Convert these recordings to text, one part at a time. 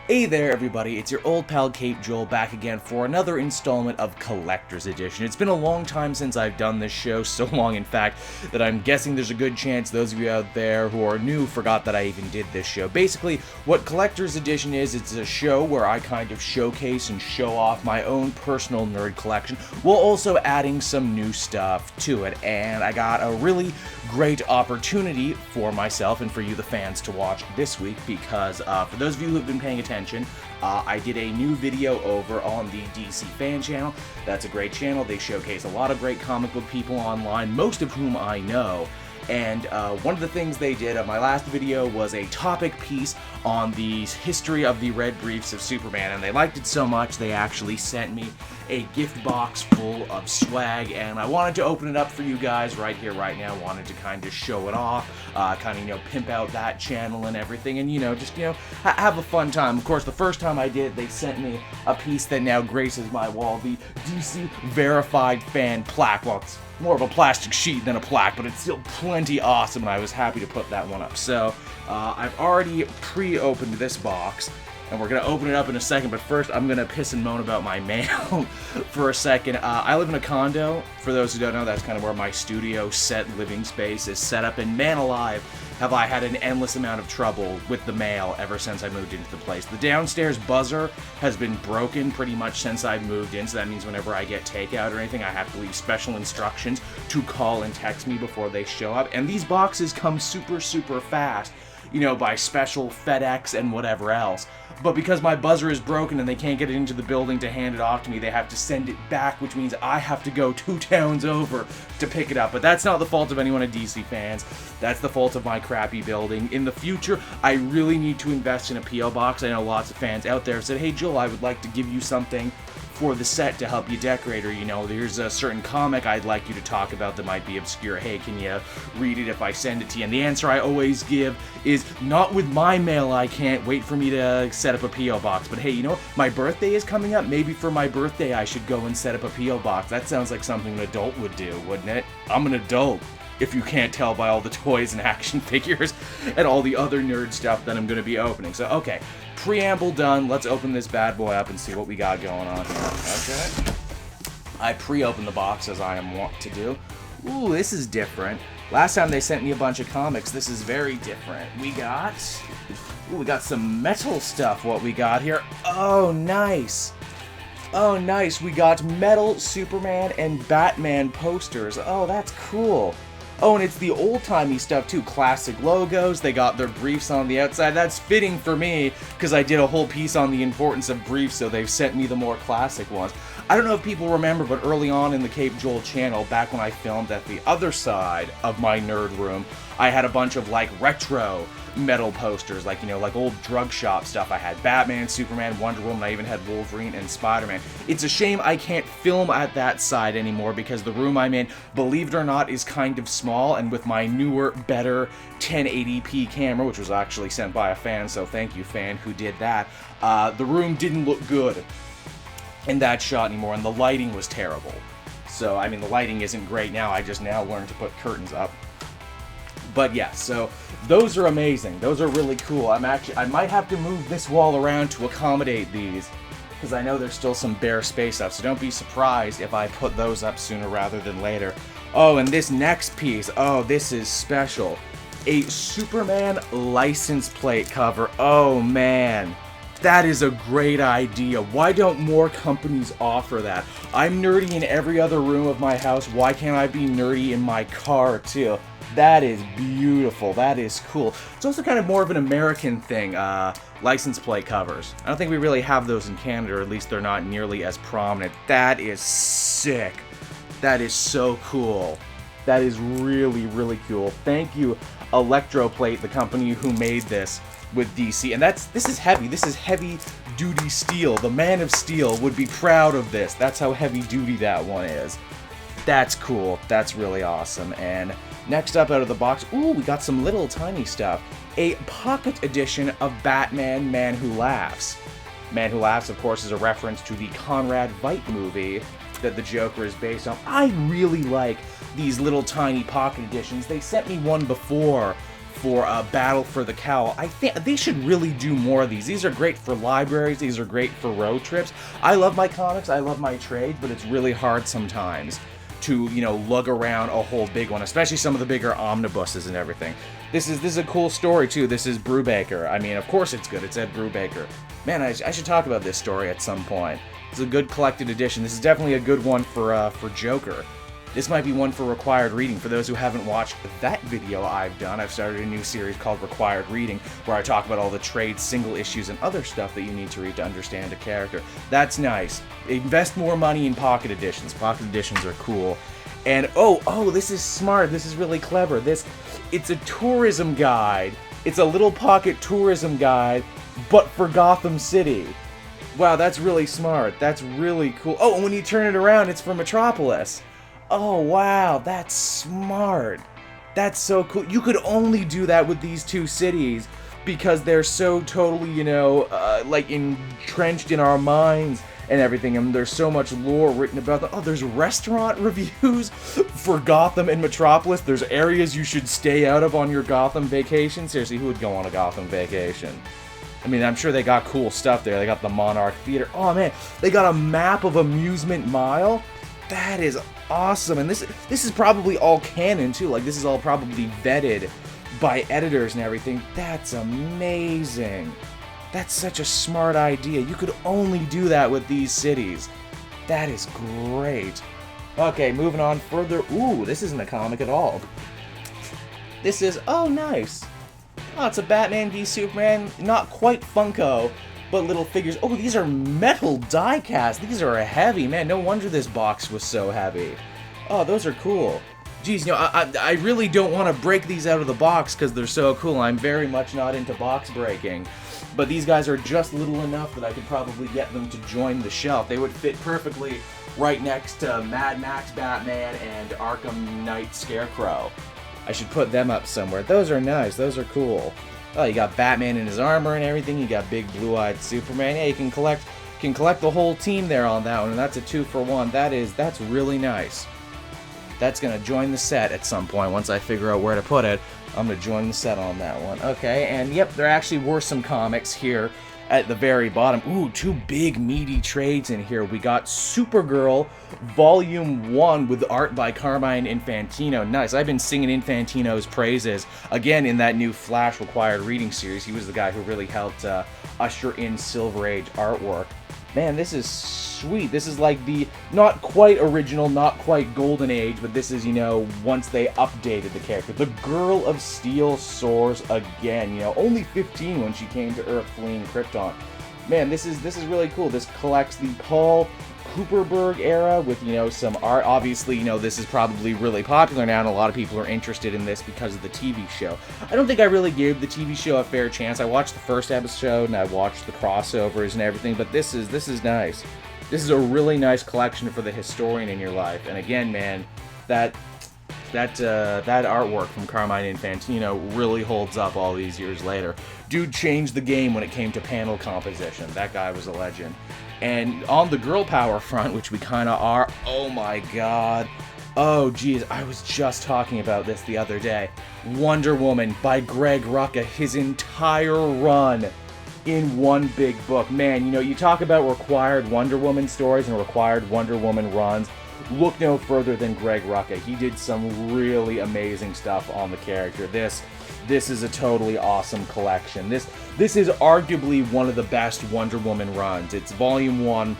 Hey there everybody, it's your old pal Cape Joel back again for another installment of Collector's Edition. It's been a long time since I've done this show, so long in fact that I'm guessing there's a good chance those of you out there who are new forgot that I even did this show. Basically, what Collector's Edition is, it's a show where I kind of showcase and show off my own personal nerd collection, while also adding some new stuff to it. And I got a really great opportunity for myself and for you the fans to watch this week, because for those of you who have been paying attention, I did a new video over on the DCFan channel. That's a great channel. They showcase a lot of great comic book people online, most of whom I know. And one of the things they did on my last video was a topic piece on the history of the Red Briefs of Superman, and they liked it so much they actually sent me a gift box full of swag, and I wanted to open it up for you guys right here, right now. Wanted to kind of show it off, kind of, pimp out that channel and everything, and, just, have a fun time. Of course, the first time I did, they sent me a piece that now graces my wall, the DC Verified Fan plaque. Well, it's more of a plastic sheet than a plaque, but it's still plenty awesome, and I was happy to put that one up. So, I've already pre-opened this box, and we're going to open it up in a second, but first I'm going to piss and moan about my mail for a second. I live in a condo. For those who don't know, that's kind of where my studio set living space is set up, and man alive, have I had an endless amount of trouble with the mail ever since I moved into the place. The downstairs buzzer has been broken pretty much since I moved in, so that means whenever I get takeout or anything, I have to leave special instructions to call and text me before they show up, and these boxes come super, super fast, by special FedEx and whatever else. But because my buzzer is broken and they can't get it into the building to hand it off to me, they have to send it back, which means I have to go 2 towns over to pick it up. But that's not the fault of anyone at DC Fans. That's the fault of my crappy building. In the future, I really need to invest in a P.O. box. I know lots of fans out there have said, hey Joel, I would like to give you something for the set to help you decorate, or there's a certain comic I'd like you to talk about that might be obscure. Hey, can you read it if I send it to you? And the answer I always give is, not with my mail, I can't. Wait for me to set up a P.O. box. But hey, my birthday is coming up. Maybe for my birthday I should go and set up a P.O. box. That sounds like something an adult would do, wouldn't it? I'm an adult, if you can't tell by all the toys and action figures and all the other nerd stuff that I'm going to be opening. So, okay, preamble done. Let's open this bad boy up and see what we got going on here. Okay. I pre-opened the box, as I am wont to do. Ooh, this is different. Last time they sent me a bunch of comics. This is very different. We got some metal stuff. What we got here? Oh, nice. Oh, nice. We got metal Superman and Batman posters. Oh, that's cool. Oh, and it's the old-timey stuff, too. Classic logos. They got their briefs on the outside. That's fitting for me, because I did a whole piece on the importance of briefs, so they've sent me the more classic ones. I don't know if people remember, but early on in the Cape Joel channel, back when I filmed at the other side of my nerd room, I had a bunch of, retro metal posters, like old drug shop stuff. I had Batman, Superman, Wonder Woman, I even had Wolverine and Spider-Man. It's a shame I can't film at that side anymore, because the room I'm in, believe it or not, is kind of small, and with my newer, better 1080p camera, which was actually sent by a fan, so thank you, fan, who did that, the room didn't look good in that shot anymore, and the lighting was terrible. So, the lighting isn't great now. I just now learned to put curtains up. But yeah, so those are amazing. Those are really cool. I might have to move this wall around to accommodate these, because I know there's still some bare space up, so don't be surprised if I put those up sooner rather than later. Oh, and this next piece, oh, this is special. A Superman license plate cover. Oh, man. That is a great idea. Why don't more companies offer that? I'm nerdy in every other room of my house. Why can't I be nerdy in my car, too? That is beautiful. That is cool. It's also kind of more of an American thing, license plate covers. I don't think we really have those in Canada, or at least they're not nearly as prominent. That is sick. That is so cool. That is really, really cool. Thank you, Electroplate, the company who made this with DC. And this is heavy. This is heavy duty steel. The Man of Steel would be proud of this. That's how heavy duty that one is. That's cool. That's really awesome. And next up out of the box, ooh, we got some little tiny stuff. A pocket edition of Batman Man Who Laughs. Man Who Laughs, of course, is a reference to the Conrad Veidt movie that the Joker is based on. I really like these little tiny pocket editions. They sent me one before for Battle for the Cowl. I think they should really do more of these. These are great for libraries. These are great for road trips. I love my comics. I love my trades, but it's really hard sometimes to, you know, lug around a whole big one, especially some of the bigger omnibuses and everything. This is a cool story too. This is Brubaker. I mean, of course it's good. It's Ed Brubaker. Man, I should talk about this story at some point. It's a good collected edition. This is definitely a good one for Joker. This might be one for required reading. For those who haven't watched that video I've done, I've started a new series called Required Reading, where I talk about all the trades, single issues, and other stuff that you need to read to understand a character. That's nice. Invest more money in pocket editions. Pocket editions are cool. And oh, this is smart. This is really clever. It's a tourism guide. It's a little pocket tourism guide, but for Gotham City. Wow, that's really smart. That's really cool. Oh, and when you turn it around, it's for Metropolis. Oh, wow, that's smart. That's so cool. You could only do that with these two cities because they're so totally, you know, like entrenched in our minds and everything, and there's so much lore written about them. Oh, there's restaurant reviews for Gotham and Metropolis. There's areas you should stay out of on your Gotham vacation. Seriously, who would go on a Gotham vacation? I mean, I'm sure they got cool stuff there. They got the Monarch Theater. Oh, man, they got a map of Amusement Mile. That is awesome. And this is probably all canon, too. Like, this is all probably vetted by editors and everything. That's amazing. That's such a smart idea. You could only do that with these cities. That is great. Okay, moving on further. Ooh, this isn't a comic at all. This is, oh, nice. Oh, it's a Batman v Superman, not quite Funko, but little figures. Oh, these are metal die-cast. These are heavy, man. No wonder this box was so heavy. Oh, those are cool. Geez, you know, I really don't want to break these out of the box because they're so cool. I'm very much not into box breaking. But these guys are just little enough that I could probably get them to join the shelf. They would fit perfectly right next to Mad Max Batman and Arkham Knight Scarecrow. I should put them up somewhere. Those are nice. Those are cool. Oh, you got Batman in his armor and everything. You got big blue-eyed Superman. Yeah, you can collect the whole team there on that one, and that's a 2-for-1. That's really nice. That's gonna join the set at some point. Once I figure out where to put it, I'm gonna join the set on that one. Okay, and yep, there actually were some comics here at the very bottom. Ooh, two big meaty trades in here. We got Supergirl Volume 1 with art by Carmine Infantino. Nice. I've been singing Infantino's praises again in that new Flash Required Reading series. He was the guy who really helped usher in Silver Age artwork. Man, this is sweet. This is like the not quite original, not quite golden age, but this is, you know, once they updated the character. The Girl of Steel soars again, you know, only 15 when she came to Earth fleeing Krypton. Man, this is really cool. This collects the Paul Cooperberg era with, you know, some art. Obviously, you know, this is probably really popular now, and a lot of people are interested in this because of the TV show. I don't think I really gave the TV show a fair chance. I watched the first episode, and I watched the crossovers and everything, but this is nice. This is a really nice collection for the historian in your life. And again, man, that artwork from Carmine Infantino really holds up all these years later. Dude changed the game when it came to panel composition. That guy was a legend. And on the girl power front, which we kind of are, oh my god. Oh geez, I was just talking about this the other day. Wonder Woman by Greg Rucka, his entire run in one big book. Man, you know, you talk about required Wonder Woman stories and required Wonder Woman runs. Look no further than Greg Rucka. He did some really amazing stuff on the character. This is a totally awesome collection. This is arguably one of the best Wonder Woman runs. It's volume 1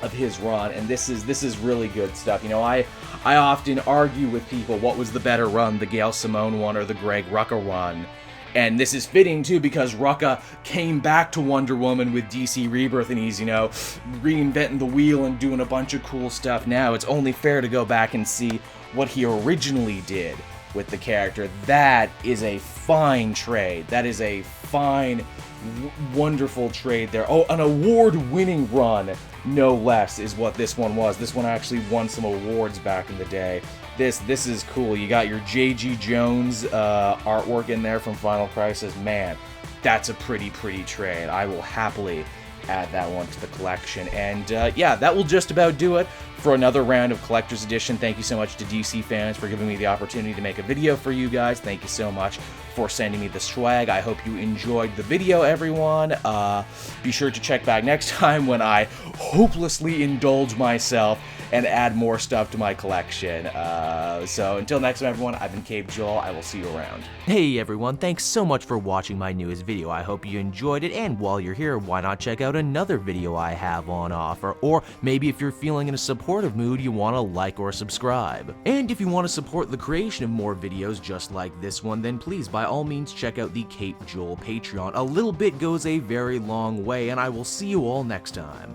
of his run, and this is really good stuff. You know, I often argue with people what was the better run, the Gail Simone one or the Greg Rucka run. And this is fitting, too, because Rucka came back to Wonder Woman with DC Rebirth, and he's, you know, reinventing the wheel and doing a bunch of cool stuff now. It's only fair to go back and see what he originally did with the character. That is a fine trade. That is a fine, wonderful trade there. Oh, an award-winning run, no less, is what this one was. This one actually won some awards back in the day. This is cool. You got your J.G. Jones artwork in there from Final Crisis. Man, that's a pretty trade. I will happily add that one to the collection. And yeah, that will just about do it for another round of Collector's Edition. Thank you so much to DCFans for giving me the opportunity to make a video for you guys. Thank you so much for sending me the swag. I hope you enjoyed the video, everyone. Be sure to check back next time when I hopelessly indulge myself and add more stuff to my collection. So until next time, everyone, I've been Cape Joel. I will see you around. Hey everyone, thanks so much for watching my newest video. I hope you enjoyed it, and while you're here, why not check out another video I have on offer, or maybe if you're feeling in a supportive mood, you want to like or subscribe. And if you want to support the creation of more videos just like this one, then please by all means check out the Cape Joel Patreon. A little bit goes a very long way, and I will see you all next time.